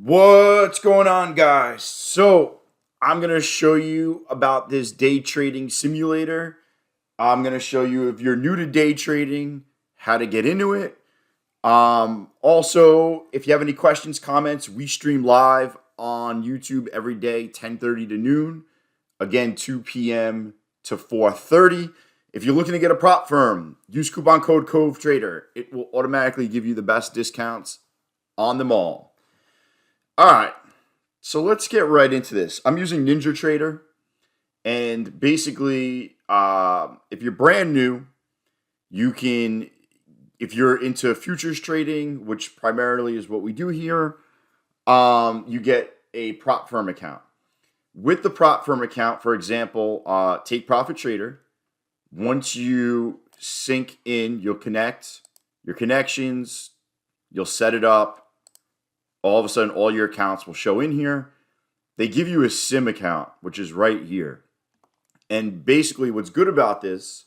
What's going on, guys? So, I'm going to show you about this day trading simulator. I'm going to show you, if you're new to day trading, how to get into it. Also, if you have any questions, comments, we stream live on YouTube every day, 10:30 to noon. Again, 2 p.m. to 4:30. If you're looking to get a prop firm, use coupon code COVETRADER. It will automatically give you the best discounts on them all. All right, so let's get right into this. I'm using NinjaTrader, and basically, if you're brand new, you can, if you're into futures trading, which primarily is what we do here, you get a prop firm account. With the prop firm account, for example, take Profit Trader. Once you sync in, you'll connect your connections, you'll set it up. All of a sudden, all your accounts will show in here. They give you a SIM account, which is right here. And basically, what's good about this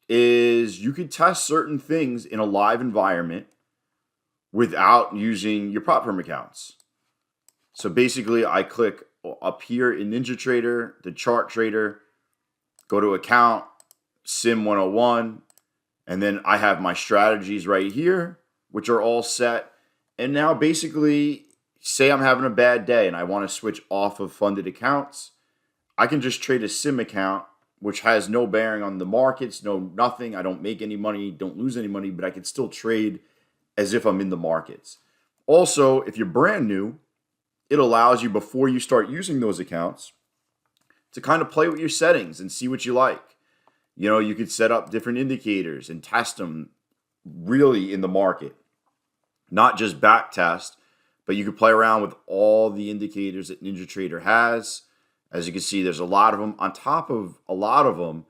is you can test certain things in a live environment without using your prop firm accounts. So basically, I click up here in NinjaTrader, the chart trader, go to account, SIM 101, and then I have my strategies right here, which are all set. And now basically, say I'm having a bad day and I want to switch off of funded accounts, I can just trade a SIM account, which has no bearing on the markets, nothing. I don't make any money, don't lose any money, but I can still trade as if I'm in the markets. Also, if you're brand new, it allows you, before you start using those accounts, to kind of play with your settings and see what you like. You know, you could set up different indicators and test them really in the market. Not just back test, but you could play around with all the indicators that NinjaTrader has. As you can see, there's a lot of them. On top of a lot of them,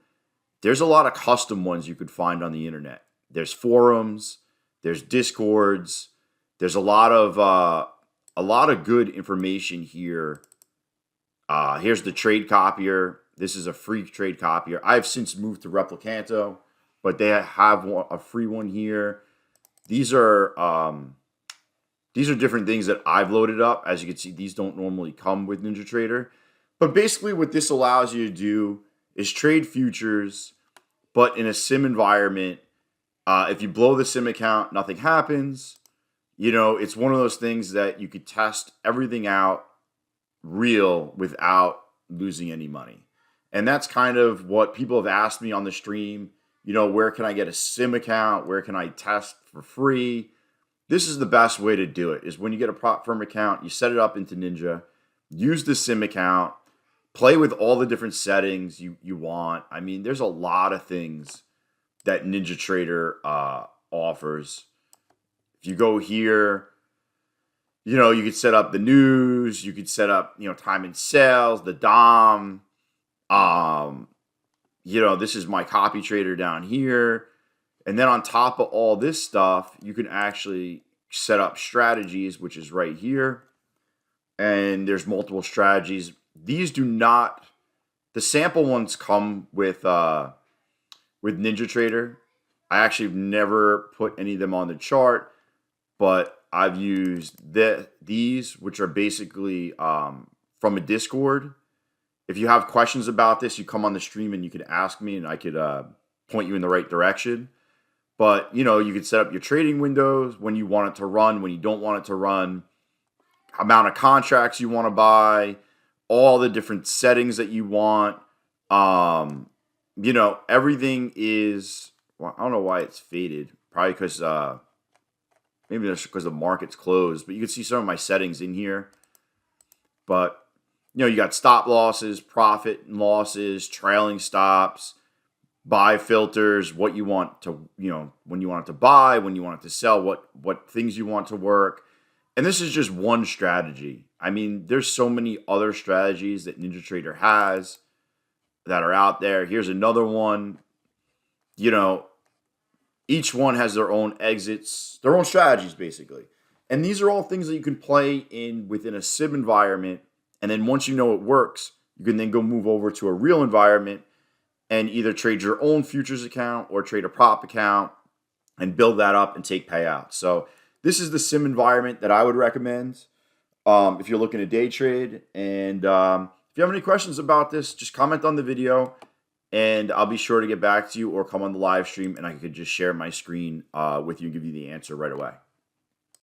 there's a lot of custom ones you could find on the internet. There's forums, there's discords, there's a lot of good information here. Here's the trade copier. This is a free trade copier. I've since moved to Replicanto, but they have a free one here. These are different things that I've loaded up. As you can see, these don't normally come with NinjaTrader. But basically what this allows you to do is trade futures, but in a SIM environment. If you blow the SIM account, nothing happens. You know, it's one of those things that you could test everything out real without losing any money. And that's kind of what people have asked me on the stream. You know, where can I get a SIM account? Where can I test for free? This is the best way to do it, is when you get a prop firm account, you set it up into Ninja, use the SIM account, play with all the different settings you want. I mean, there's a lot of things that NinjaTrader offers. If you go here, you know, you could set up the news, you could set up, you know, time and sales, the DOM. You know, this is my copy trader down here. And then on top of all this stuff, you can actually set up strategies, which is right here. And there's multiple strategies. These do not, the sample ones come with NinjaTrader. I actually have never put any of them on the chart, but I've used these, which are basically from a Discord. If you have questions about this, you come on the stream and you could ask me and I could point you in the right direction. But, you know, you could set up your trading windows, when you want it to run, when you don't want it to run, amount of contracts you want to buy, all the different settings that you want. You know, everything is, well, I don't know why it's faded. Probably because, maybe that's because the market's closed. But you can see some of my settings in here. But, you know, you got stop losses, profit and losses, trailing stops, buy filters, what you want to, you know, when you want it to buy, when you want it to sell, what things you want to work. And this is just one strategy. I mean, there's so many other strategies that NinjaTrader has that are out there. Here's another one. You know, each one has their own exits, their own strategies, basically. And these are all things that you can play in within a SIM environment. And then once you know it works, you can then go move over to a real environment and either trade your own futures account or trade a prop account and build that up and take payouts. So this is the SIM environment that I would recommend. if you're looking to day trade. And if you have any questions about this, just comment on the video and I'll be sure to get back to you, or come on the live stream and I could just share my screen with you and give you the answer right away.